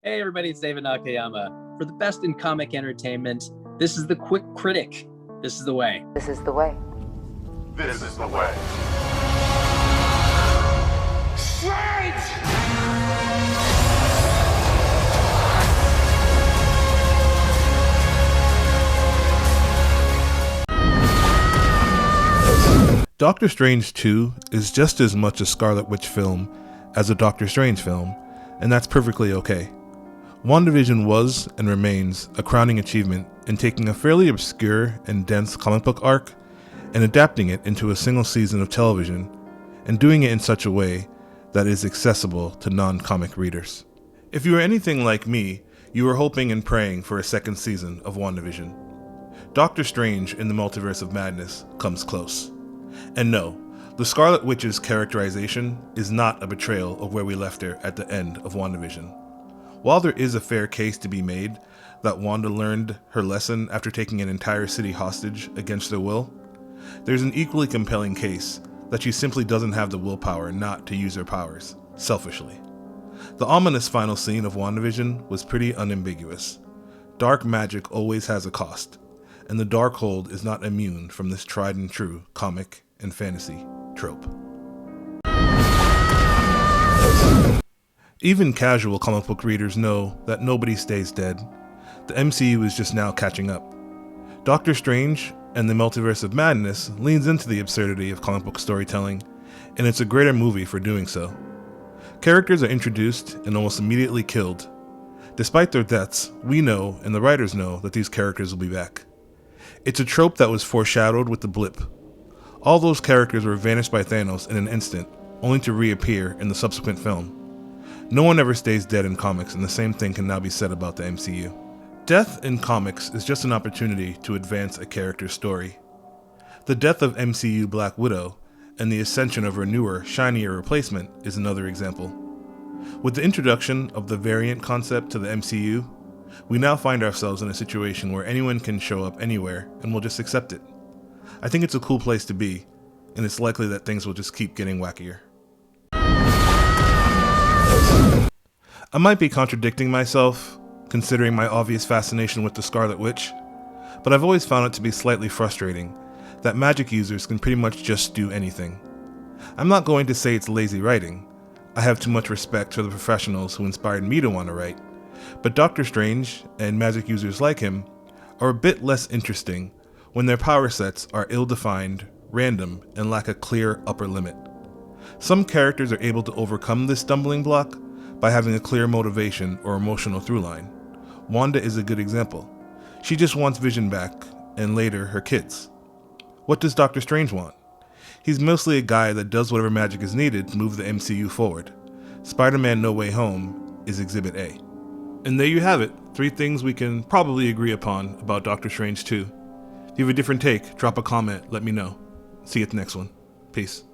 Hey everybody, it's David Nakayama. For the best in comic entertainment, this is the Quick Critic. This is the way. This is the way. This is the way. Doctor Strange 2 is just as much a Scarlet Witch film as a Doctor Strange film, and that's perfectly okay. WandaVision was, and remains, a crowning achievement in taking a fairly obscure and dense comic book arc and adapting it into a single season of television, and doing it in such a way that is accessible to non-comic readers. If you are anything like me, you were hoping and praying for a second season of WandaVision. Doctor Strange in the Multiverse of Madness comes close. And no, the Scarlet Witch's characterization is not a betrayal of where we left her at the end of WandaVision. While there is a fair case to be made that Wanda learned her lesson after taking an entire city hostage against their will, there's an equally compelling case that she simply doesn't have the willpower not to use her powers, selfishly. The ominous final scene of WandaVision was pretty unambiguous. Dark magic always has a cost, and the Darkhold is not immune from this tried and true comic and fantasy trope. Even casual comic book readers know that nobody stays dead. The MCU is just now catching up. Doctor Strange and the Multiverse of Madness leans into the absurdity of comic book storytelling, and it's a greater movie for doing so. Characters are introduced and almost immediately killed. Despite their deaths, we know, and the writers know, that these characters will be back. It's a trope that was foreshadowed with the blip. All those characters were vanished by Thanos in an instant, only to reappear in the subsequent film. No one ever stays dead in comics, and the same thing can now be said about the MCU. Death in comics is just an opportunity to advance a character's story. The death of MCU Black Widow and the ascension of her newer, shinier replacement is another example. With the introduction of the variant concept to the MCU, we now find ourselves in a situation where anyone can show up anywhere and we'll just accept it. I think it's a cool place to be, and it's likely that things will just keep getting wackier. I might be contradicting myself, considering my obvious fascination with the Scarlet Witch, but I've always found it to be slightly frustrating that magic users can pretty much just do anything. I'm not going to say it's lazy writing. I have too much respect for the professionals who inspired me to want to write, but Doctor Strange, and magic users like him, are a bit less interesting when their power sets are ill-defined, random, and lack a clear upper limit. Some characters are able to overcome this stumbling block by having a clear motivation or emotional throughline. Wanda is a good example. She just wants Vision back, and later, her kids. What does Doctor Strange want? He's mostly a guy that does whatever magic is needed to move the MCU forward. Spider-Man No Way Home is Exhibit A. And there you have it, 3 things we can probably agree upon about Doctor Strange 2. If you have a different take, drop a comment, let me know. See you at the next one. Peace.